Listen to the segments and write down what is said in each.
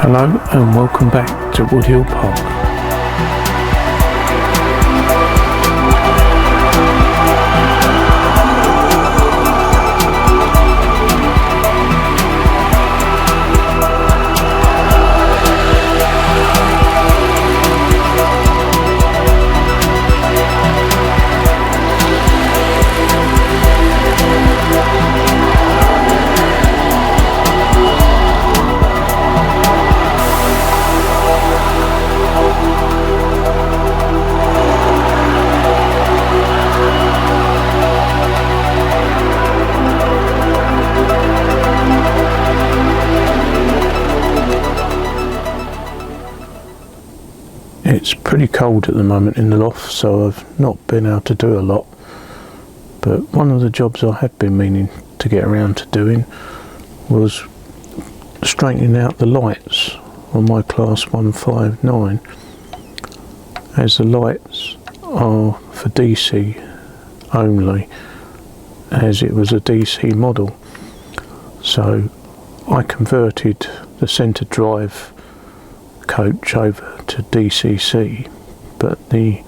Hello and welcome back to Woodhill Park. It's pretty cold at the moment in the loft, so I've not been able to do a lot, but one of the jobs I have been meaning to get around to doing was straightening out the lights on my class 159, as the lights are for DC only, as it was a DC model. So I converted the centre drive coach over to DCC, but the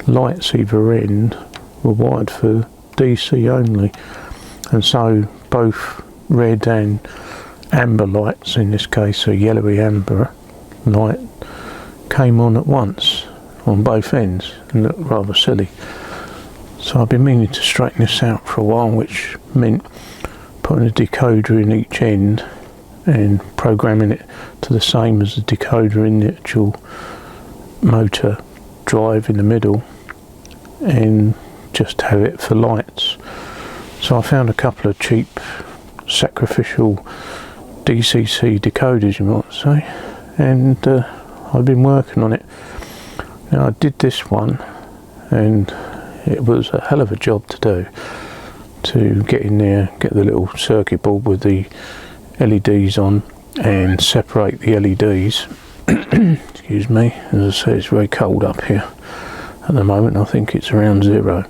lights either end were wired for DC only, and so both red and amber lights, in this case a yellowy amber light, came on at once on both ends and looked rather silly. So I've been meaning to straighten this out for a while, which meant putting a decoder in each end and programming it to the same as the decoder in the actual motor drive in the middle, and just have it for lights. So I found a couple of cheap sacrificial DCC decoders, you might say, and I've been working on it. Now I did this one, and it was a hell of a job to do, to get in there, get the little circuit board with the LEDs on and separate the LEDs. Excuse me, as I say, it's very cold up here at the moment. I think it's around 0,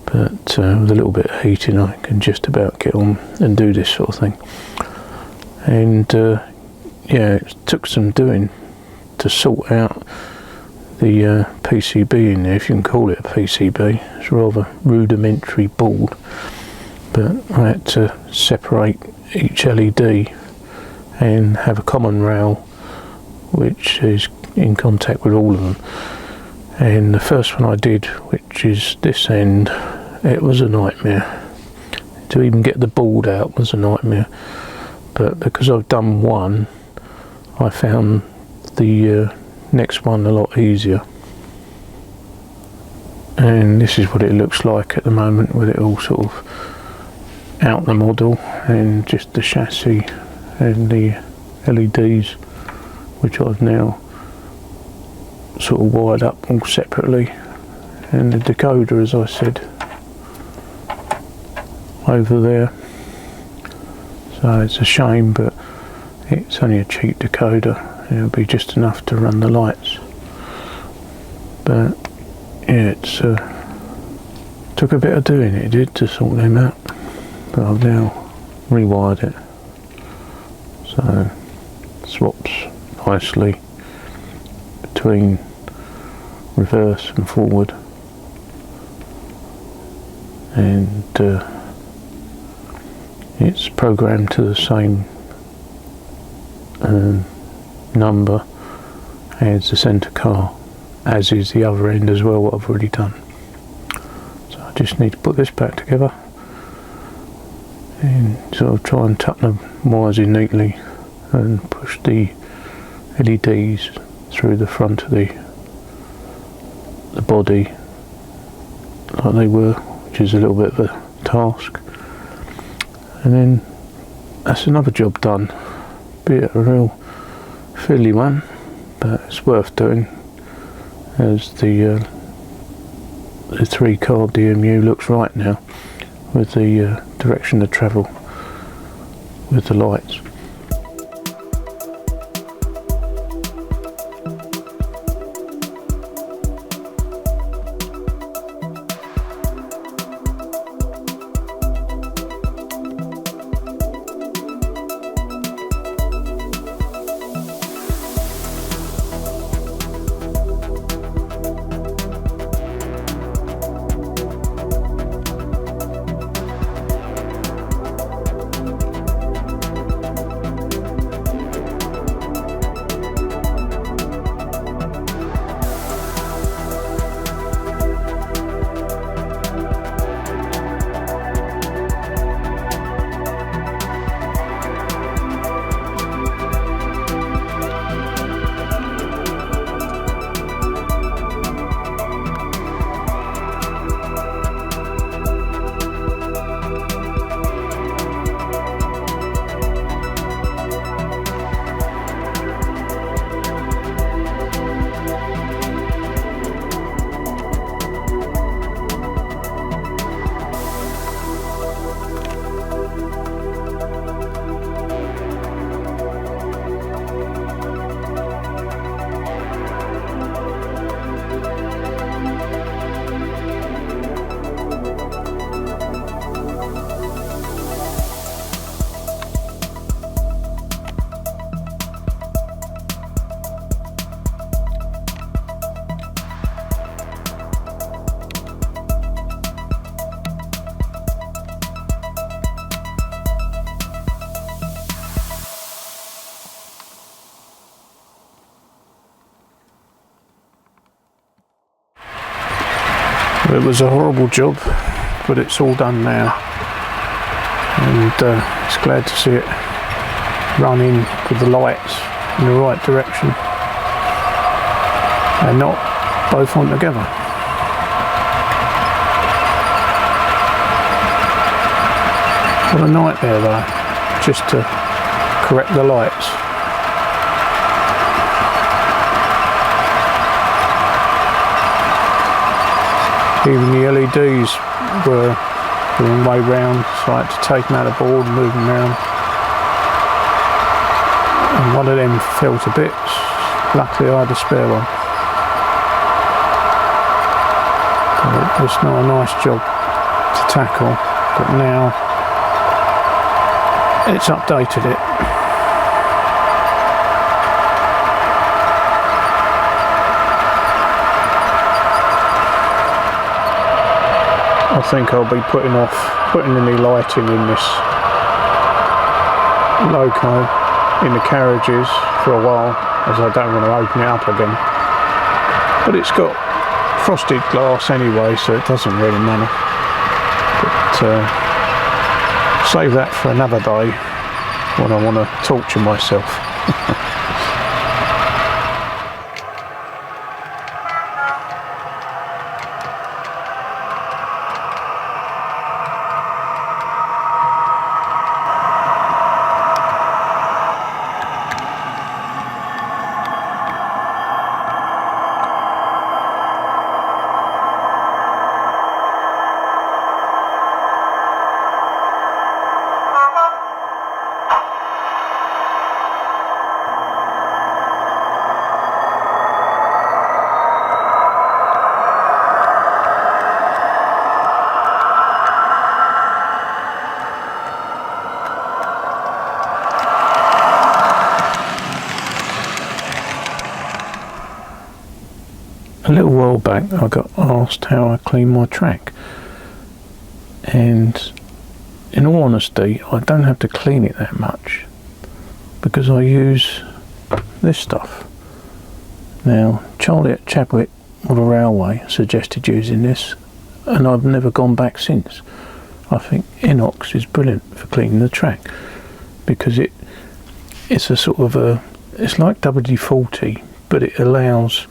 but with a little bit of heating I can just about get on and do this sort of thing. And yeah, it took some doing to sort out the PCB in there, if you can call it a PCB. It's a rather rudimentary board, but I had to separate each LED and have a common rail which is in contact with all of them. And the first one I did, which is this end, it was a nightmare. To even get the board out was a nightmare, but because I've done one, I found the next one a lot easier. And this is what it looks like at the moment, with it all sort of out the model and just the chassis and the LEDs, which I've now sort of wired up all separately, and the decoder, as I said, over there. So it's a shame, but it's only a cheap decoder, it'll be just enough to run the lights. But yeah, it's took a bit of doing, it did, to sort them out, but I've now rewired it, so it swaps nicely between reverse and forward, and it's programmed to the same number as the centre car, as is the other end as well, what I've already done. So I just need to put this back together and sort of try and tuck the wires in neatly and push the LEDs through the front of the body like they were, which is a little bit of a task. And then that's another job done, be it a real fiddly one, but it's worth doing, as the 3-car DMU looks right now, with the direction of travel with the lights. It was a horrible job, but it's all done now, and it's glad to see it running with the lights in the right direction and not both on together. What a nightmare though, just to correct the lights. Even the LEDs were the wrong way round, so I had to take them out of the board and move them around. And one of them fell to bits. Luckily I had a spare one. But it's not a nice job to tackle, but now it's updated it. I think I'll be putting any lighting in this Loco in the carriages for a while, as I don't want to open it up again. But it's got frosted glass anyway, so it doesn't really matter. But save that for another day when I want to torture myself. A little while back I got asked how I clean my track, and in all honesty I don't have to clean it that much because I use this stuff. Now Charlie at Chadwick on the railway suggested using this, and I've never gone back since. I think inox is brilliant for cleaning the track because it's a sort of it's like WD-40, but it allows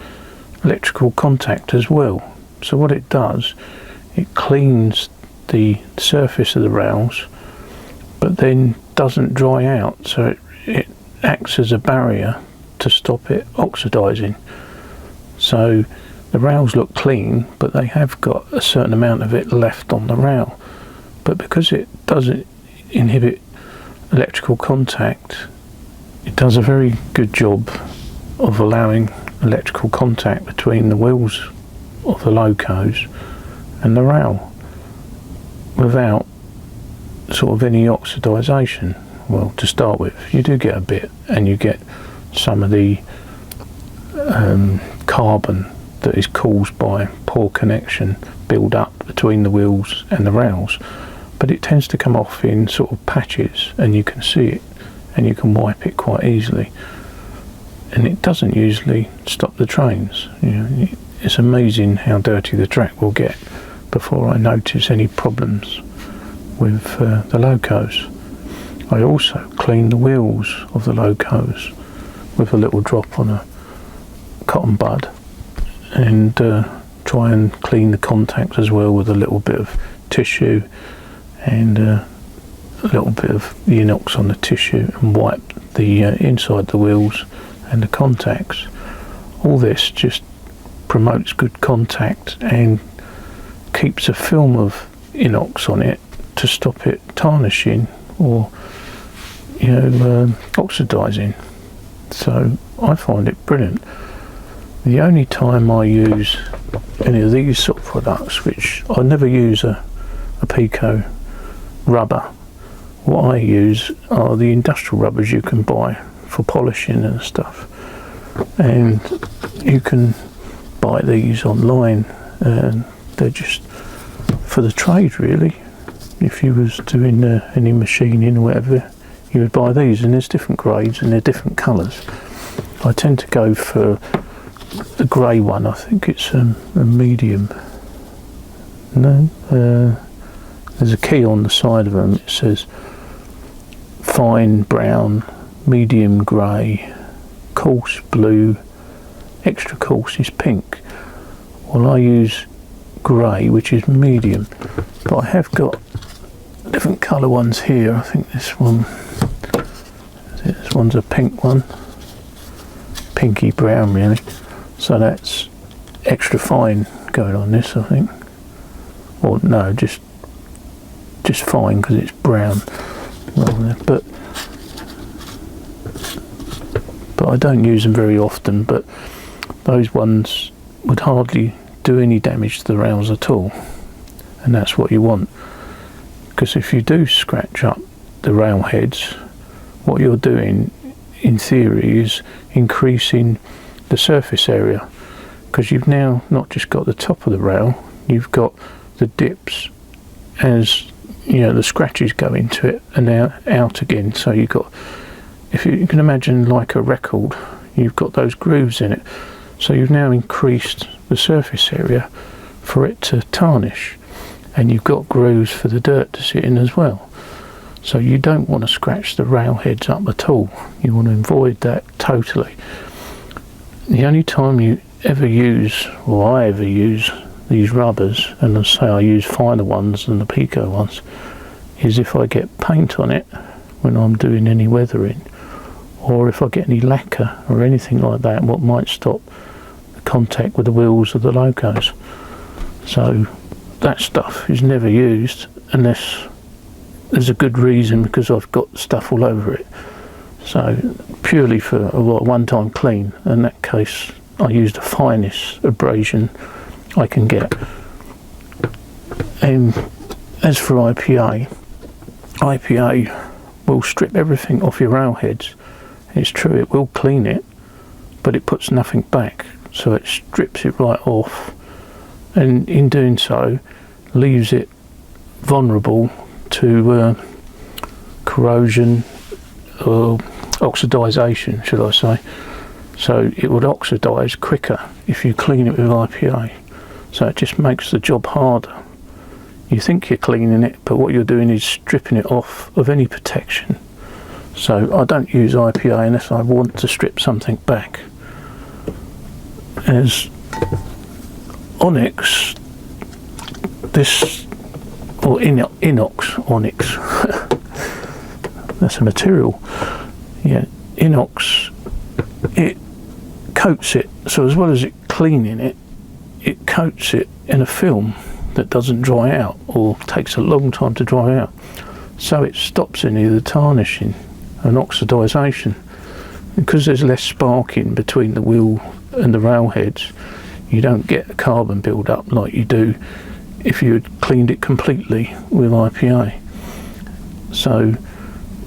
electrical contact as well. So what it does, it cleans the surface of the rails but then doesn't dry out, so it acts as a barrier to stop it oxidizing. So the rails look clean, but they have got a certain amount of it left on the rail. But because it doesn't inhibit electrical contact, it does a very good job of allowing electrical contact between the wheels of the locos and the rail without sort of any oxidization. Well, to start with, you do get a bit, and you get some of the carbon that is caused by poor connection build up between the wheels and the rails, but it tends to come off in sort of patches, and you can see it and you can wipe it quite easily, and it doesn't usually stop the trains. You know, it's amazing how dirty the track will get before I notice any problems with the locos. I also clean the wheels of the locos with a little drop on a cotton bud, and try and clean the contacts as well with a little bit of tissue and a little bit of the inox on the tissue, and wipe the inside the wheels and the contacts. All this just promotes good contact and keeps a film of inox on it to stop it tarnishing or oxidizing. So I find it brilliant. The only time I use any of these sort of products, which I never use a Pico rubber, what I use are the industrial rubbers you can buy for polishing and stuff, and you can buy these online, and they're just for the trade really. If you was doing any machining or whatever, you would buy these, and there's different grades and they're different colours. I tend to go for the grey one. I think it's a medium, No, there's a key on the side of them. It says fine brown, medium grey, coarse blue, extra coarse is pink. Well, I use grey, which is medium, but I have got different colour ones here. I think this one's a pink one, pinky brown really, so that's extra fine going on this, I think, or no, just fine because it's brown, but I don't use them very often. But those ones would hardly do any damage to the rails at all, and that's what you want, because if you do scratch up the rail heads, what you're doing in theory is increasing the surface area, because you've now not just got the top of the rail, you've got the dips as you know the scratches go into it and out again. So you've got, if you can imagine like a record, you've got those grooves in it, so you've now increased the surface area for it to tarnish, and you've got grooves for the dirt to sit in as well. So you don't want to scratch the rail heads up at all. You want to avoid that totally. The only time you ever use, or I ever use, these rubbers, and I say I use finer ones than the Pico ones, is if I get paint on it when I'm doing any weathering, or if I get any lacquer or anything like that, what might stop the contact with the wheels of the Locos. So that stuff is never used unless there's a good reason, because I've got stuff all over it. So purely for a one-time clean, in that case I use the finest abrasion I can get. And as for IPA will strip everything off your rail heads. It's true, it will clean it, but it puts nothing back, so it strips it right off, and in doing so leaves it vulnerable to corrosion or oxidization, should I say. So it would oxidize quicker if you clean it with IPA, so it just makes the job harder. You think you're cleaning it, but what you're doing is stripping it off of any protection. So I don't use IPA unless I want to strip something back. As onyx, this, or inox, onyx, that's a material, yeah, inox, it coats it, so as well as it cleaning it, it coats it in a film that doesn't dry out, or takes a long time to dry out, so it stops any of the tarnishing and oxidization. Because there's less sparking between the wheel and the rail heads, you don't get a carbon build up like you do if you had cleaned it completely with IPA. So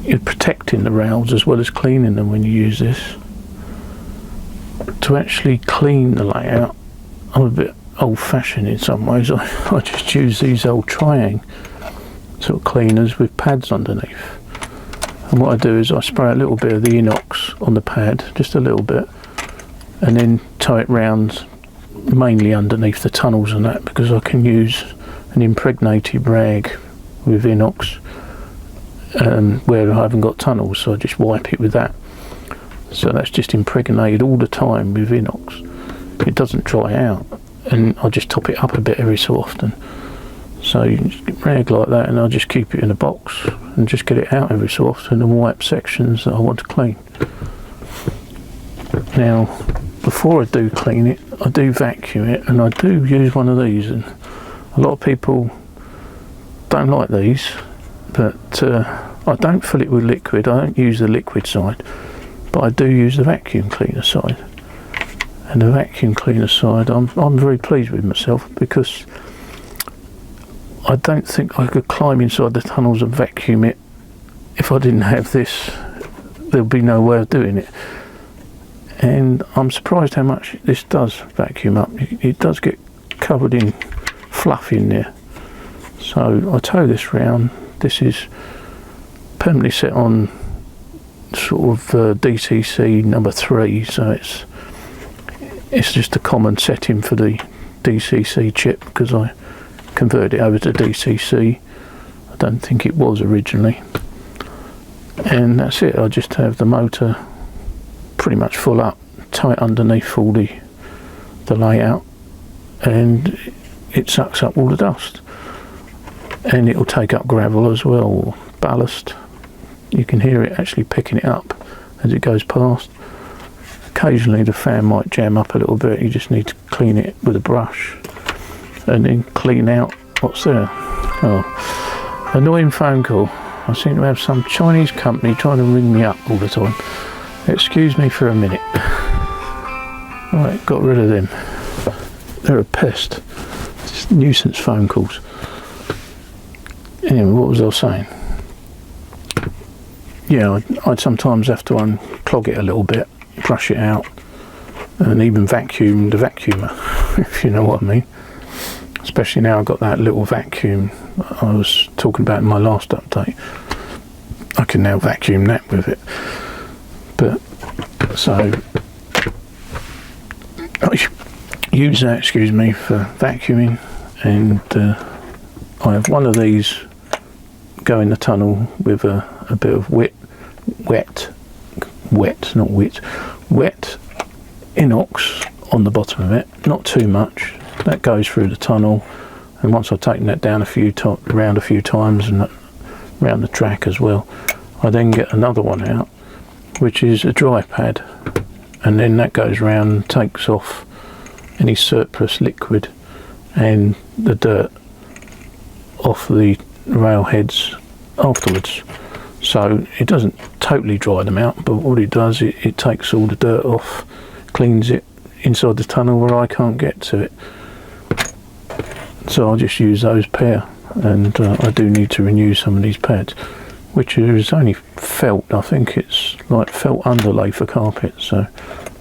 you're protecting the rails as well as cleaning them when you use this. To actually clean the layout, I'm a bit old-fashioned in some ways. I just use these old Triang sort of cleaners with pads underneath, and what I do is I spray a little bit of the inox on the pad, just a little bit, and then tie it round mainly underneath the tunnels and that, because I can use an impregnated rag with inox where I haven't got tunnels, so I just wipe it with that. So that's just impregnated all the time with inox. It doesn't dry out, and I just top it up a bit every so often. So you can just get rag like that, and I'll just keep it in a box and just get it out every so often and wipe sections that I want to clean. Now, before I do clean it, I do vacuum it, and I do use one of these, and a lot of people don't like these, but I don't fill it with liquid. I don't use the liquid side, but I do use the vacuum cleaner side. And the vacuum cleaner side, I'm very pleased with myself, because I don't think I could climb inside the tunnels and vacuum it. If I didn't have this, there'd be no way of doing it. And I'm surprised how much this does vacuum up. It does get covered in fluff in there. So I tow this round. This is permanently set on sort of DCC number 3, so it's just a common setting for the DCC chip, because I converted it over to DCC. I don't think it was originally. And that's it. I just have the motor pretty much full up, tight underneath all the layout, and it sucks up all the dust. And it'll take up gravel as well, or ballast. You can hear it actually picking it up as it goes past. Occasionally the fan might jam up a little bit. You just need to clean it with a brush and then clean out what's there. Oh, annoying phone call. I seem to have some Chinese company trying to ring me up all the time. Excuse me for a minute. Right, got rid of them. They're a pest. Just nuisance phone calls. Anyway, what was I saying? Yeah, I'd sometimes have to unclog it a little bit, brush it out, and even vacuum the vacuumer, if you know what I mean. Especially now I've got that little vacuum I was talking about in my last update. I can now vacuum that with it. But so I use that, excuse me, for vacuuming, and I have one of these go in the tunnel with a bit of wet inox on the bottom of it, not too much. That goes through the tunnel, and once I've taken that down around a few times and around the track as well, I then get another one out, which is a dry pad, and then that goes round and takes off any surplus liquid and the dirt off the rail heads afterwards. So it doesn't totally dry them out, but what it does, it takes all the dirt off, cleans it inside the tunnel where I can't get to it. So I'll just use those pair, and I do need to renew some of these pads, which is only felt. I think it's like felt underlay for carpet, so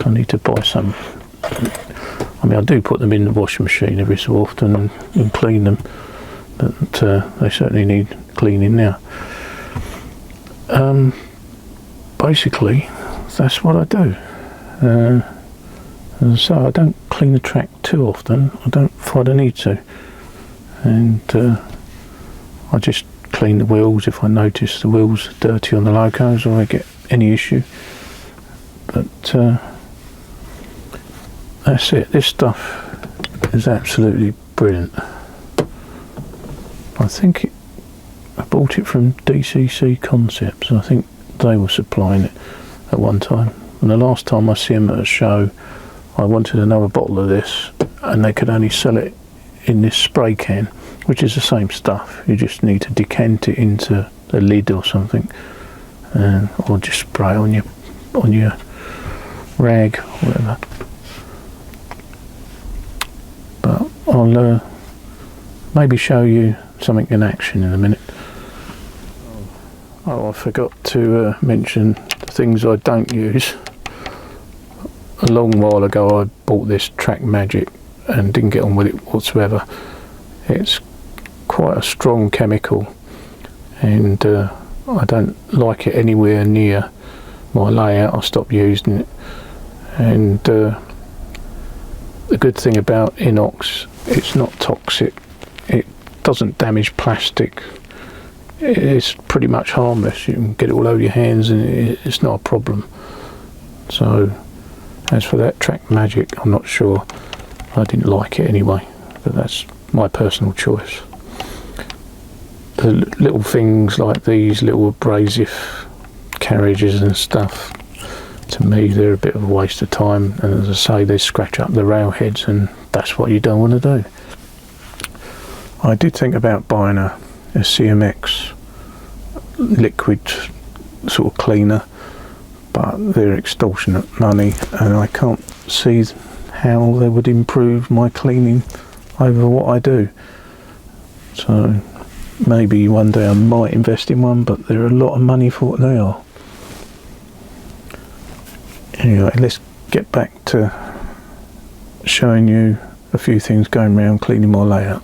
I need to buy some. I mean, I do put them in the washing machine every so often and clean them, but they certainly need cleaning now. Basically that's what I do, and so I don't clean the track too often. I don't find I need to, and I just clean the wheels if I notice the wheels are dirty on the locos or I get any issue. But that's it. This stuff is absolutely brilliant. I think I bought it from DCC Concepts. I think they were supplying it at one time, and the last time I see them at a show, I wanted another bottle of this, and they could only sell it in this spray can, which is the same stuff. You just need to decant it into a lid or something, or just spray on your rag, whatever. But I'll maybe show you something in action in a minute. Oh, I forgot to mention the things I don't use. A long while ago I bought this Track Magic and didn't get on with it whatsoever. It's quite a strong chemical, and I don't like it anywhere near my layout. I stopped using it. And the good thing about inox, it's not toxic, it doesn't damage plastic, it's pretty much harmless. You can get it all over your hands and it's not a problem. So as for that Track Magic, I'm not sure. I didn't like it anyway, but that's my personal choice. The little things like these little abrasive carriages and stuff, to me they're a bit of a waste of time, and as I say, they scratch up the rail heads, and that's what you don't want to do. I did think about buying a CMX liquid sort of cleaner, but they're extortionate money, and I can't see how they would improve my cleaning over what I do. So maybe one day I might invest in one, but they're a lot of money for what they are. Anyway, let's get back to showing you a few things going around cleaning my layout.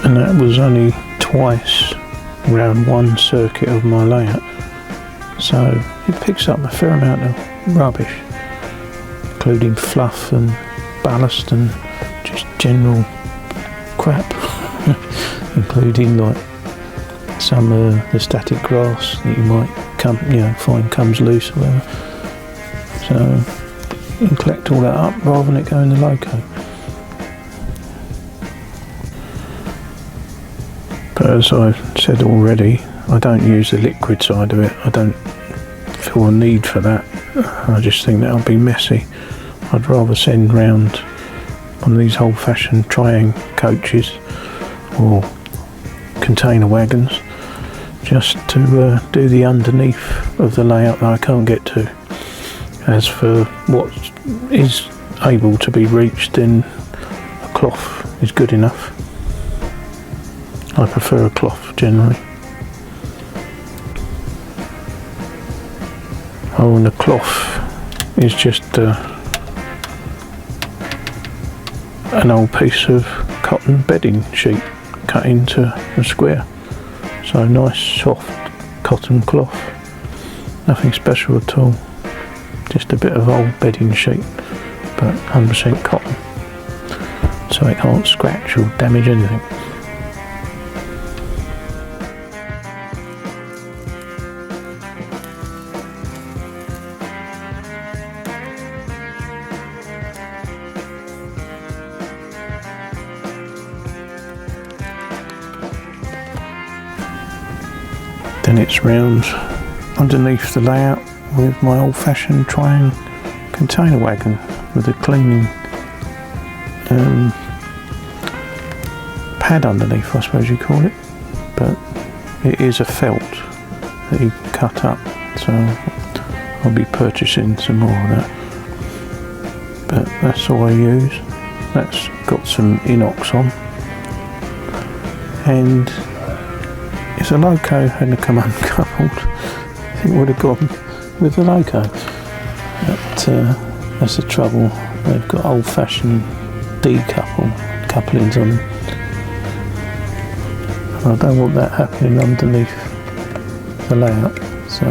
and that was only twice around one circuit of my layout, so it picks up a fair amount of rubbish, including fluff and ballast and just general crap, including like some of the static grass that you might find comes loose or whatever. So you collect all that up rather than it go in the Loco. But as I've said already, I don't use the liquid side of it. I don't feel a need for that. I just think that'll be messy. I'd rather send round one of these old-fashioned triang coaches or container wagons just to do the underneath of the layout that I can't get to. As for what is able to be reached, then a cloth is good enough. I prefer a cloth generally. Oh, and the cloth is just an old piece of cotton bedding sheet cut into a square. So nice soft cotton cloth, nothing special at all, just a bit of old bedding sheet, but 100% cotton, so it can't scratch or damage anything. Then it's round underneath the layout with my old-fashioned triang container wagon with a cleaning pad underneath, I suppose you call it, but it is a felt that you cut up, so I'll be purchasing some more of that. But that's all I use. That's got some inox on, and if the Loco hadn't come uncoupled, it would have gone with the Loco. But that's the trouble. They've got old-fashioned couplings on them. I don't want that happening underneath the layout, so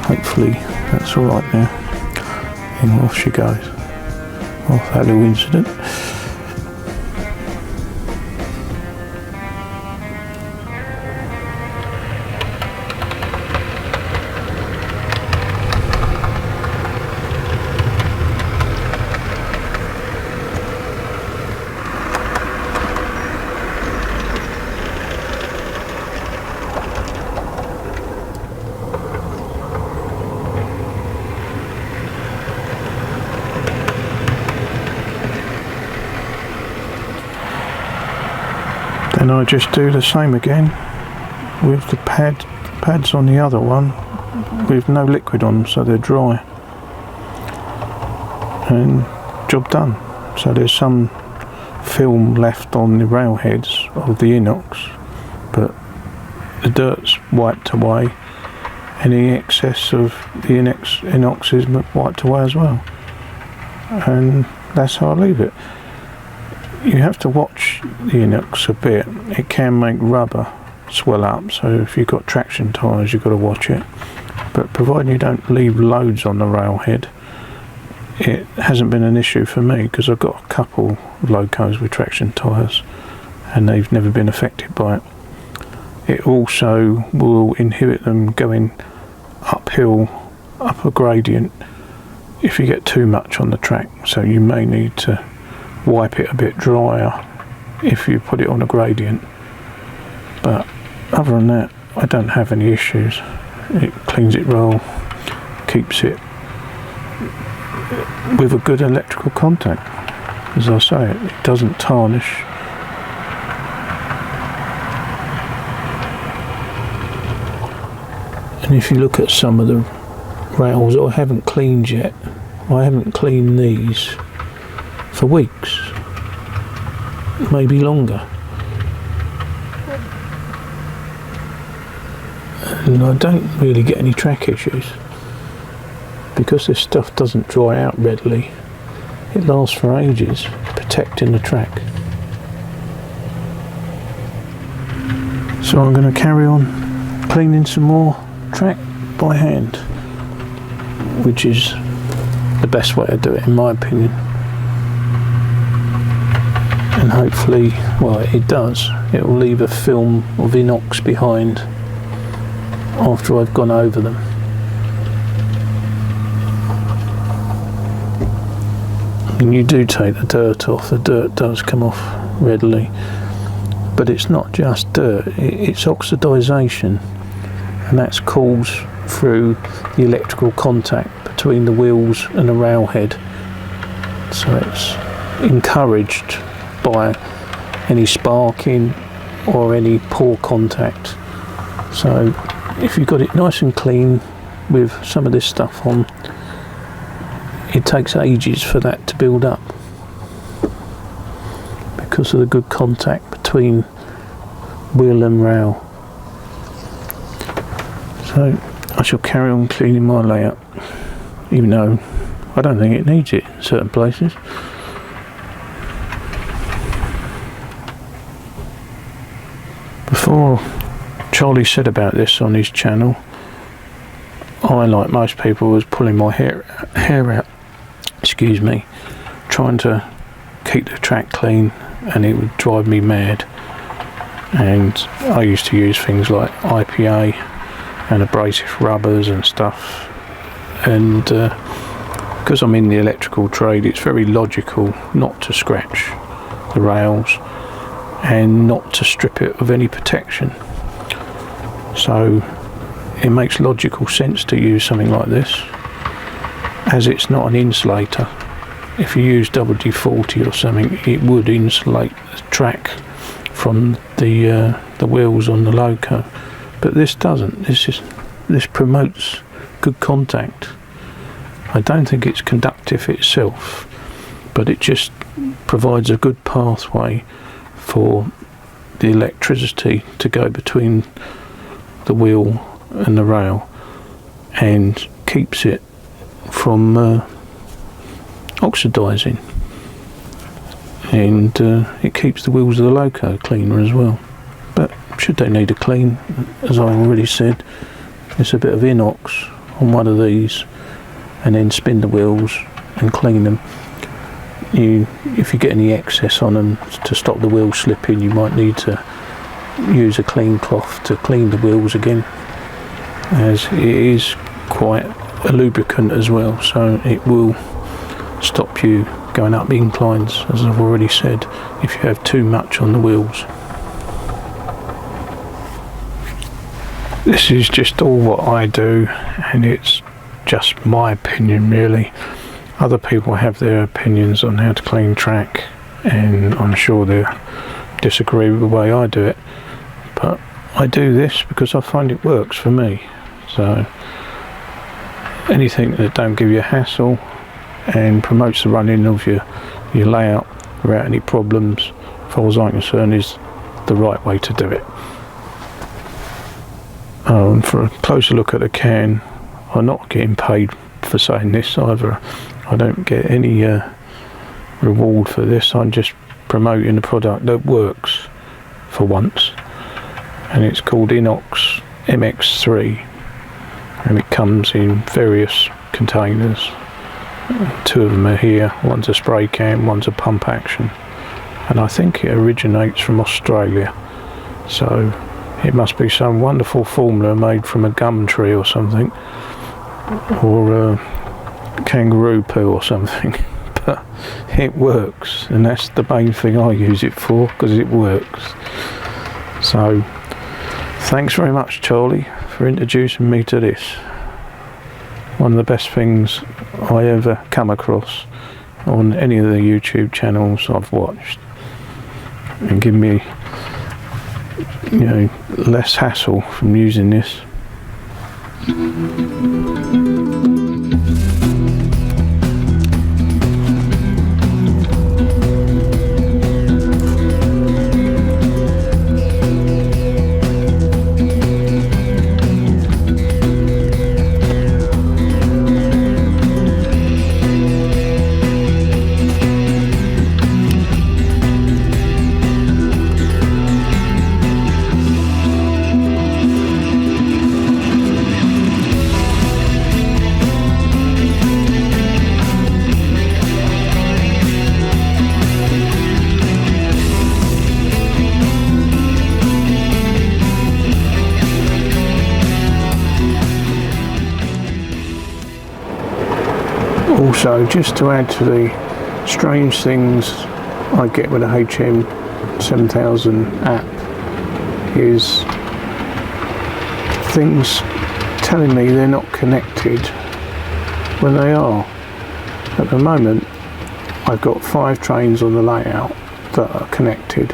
hopefully that's all right now. And off she goes. Off that little incident. And I just do the same again with the pads on the other one with no liquid on them, so they're dry, and job done. So there's some film left on the railheads of the inox, but the dirt's wiped away. Any excess of the inox is wiped away as well, and that's how I leave it. You have to watch the inox a bit. It can make rubber swell up, so if you've got traction tyres you've got to watch it, but providing you don't leave loads on the railhead, it hasn't been an issue for me, because I've got a couple of Locos with traction tyres and they've never been affected by it. It also will inhibit them going uphill, up a gradient, if you get too much on the track, so you may need to wipe it a bit drier if you put it on a gradient. But other than that, I don't have any issues. It cleans it well, keeps it with a good electrical contact. As I say, it doesn't tarnish. And if you look at some of the rails I haven't cleaned yet, I haven't cleaned these for weeks, maybe longer, and I don't really get any track issues because this stuff doesn't dry out readily. It lasts for ages, protecting the track. So I'm going to carry on cleaning some more track by hand, which is the best way to do it in my opinion. And hopefully, well, it does, it will leave a film of inox behind after I've gone over them. And you do take the dirt off, the dirt does come off readily, but it's not just dirt, it's oxidisation, and that's caused through the electrical contact between the wheels and the railhead. So it's encouraged by any sparking or any poor contact. So if you've got it nice and clean with some of this stuff on, it takes ages for that to build up because of the good contact between wheel and rail. So I shall carry on cleaning my layout, even though I don't think it needs it in certain places. Before Charlie said about this on his channel, I, like most people, was pulling my hair out, excuse me, trying to keep the track clean, and it would drive me mad. And I used to use things like IPA and abrasive rubbers and stuff, and because I'm in the electrical trade, it's very logical not to scratch the rails and not to strip it of any protection. So it makes logical sense to use something like this, as it's not an insulator. If you use WD-40 or something, it would insulate the track from the wheels on the Loco, but this doesn't. This promotes good contact. I don't think it's conductive itself, but it just provides a good pathway for the electricity to go between the wheel and the rail, and keeps it from oxidising, and it keeps the wheels of the Loco cleaner as well. But should they need a clean, as I already said, it's a bit of inox on one of these, and then spin the wheels and clean them. If you get any excess on them to stop the wheel slipping, you might need to use a clean cloth to clean the wheels again, as it is quite a lubricant as well, so it will stop you going up inclines, as I've already said, if you have too much on the wheels. This is just all what I do, and it's just my opinion really. Other people have their opinions on how to clean track, and I'm sure they'll disagree with the way I do it, but I do this because I find it works for me. So anything that don't give you a hassle and promotes the running of your layout without any problems, as far as I'm concerned, is the right way to do it. And for a closer look at the can, I'm not getting paid for saying this either. I don't get any reward for this. I'm just promoting a product that works for once, and it's called Inox MX3, and it comes in various containers. Two of them are here, one's a spray can, one's a pump action, and I think it originates from Australia, so it must be some wonderful formula made from a gum tree or something, or kangaroo poo or something. But it works, and that's the main thing I use it for, because it works. So thanks very much, Charlie, for introducing me to this. One of the best things I ever come across on any of the YouTube channels I've watched, and give me, less hassle from using this. So just to add to the strange things I get with a HM 7000 app is things telling me they're not connected when they are. At the moment I've got 5 trains on the layout that are connected,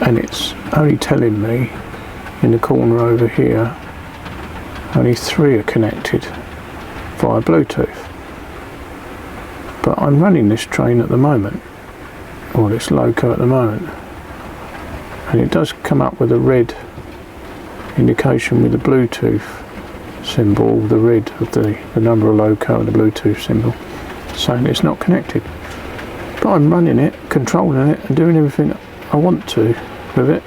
and it's only telling me in the corner over here only 3 are connected via Bluetooth. But I'm running this train at the moment, or this Loco at the moment, and it does come up with a red indication with the Bluetooth symbol, the red of the number of Loco and the Bluetooth symbol, saying it's not connected. But I'm running it, controlling it and doing everything I want to with it,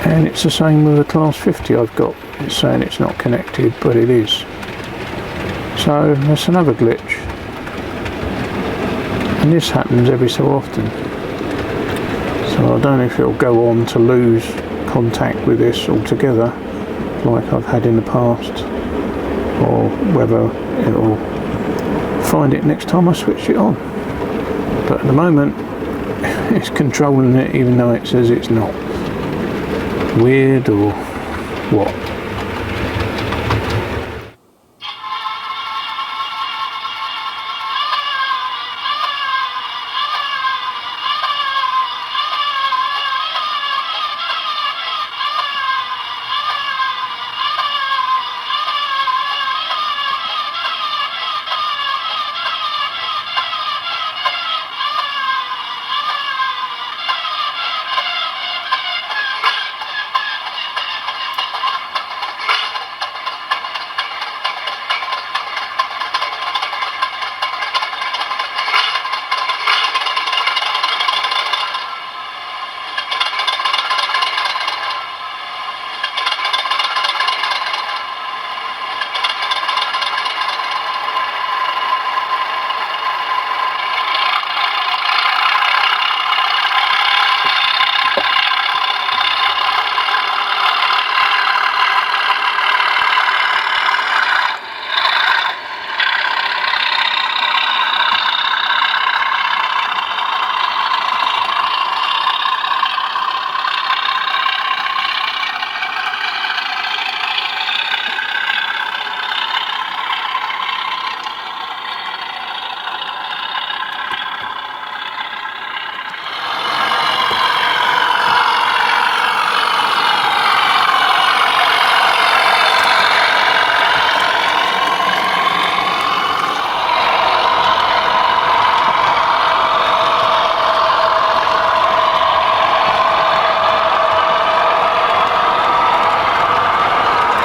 and it's the same with the class 50 I've got. It's saying it's not connected, but it is. So that's another glitch, and this happens every so often. So I don't know if it'll go on to lose contact with this altogether like I've had in the past, or whether it'll find it next time I switch it on. But at the moment it's controlling it even though it says it's not. Weird or what?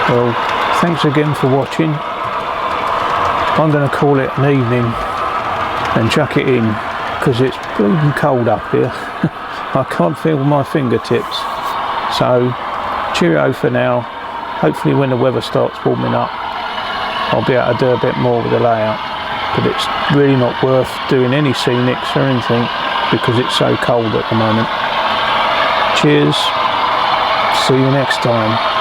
Well, thanks again for watching. I'm going to call it an evening and chuck it in because it's bleeding cold up here. I can't feel my fingertips. So cheerio for now. Hopefully when the weather starts warming up I'll be able to do a bit more with the layout, but it's really not worth doing any scenics or anything because it's so cold at the moment. Cheers, see you next time.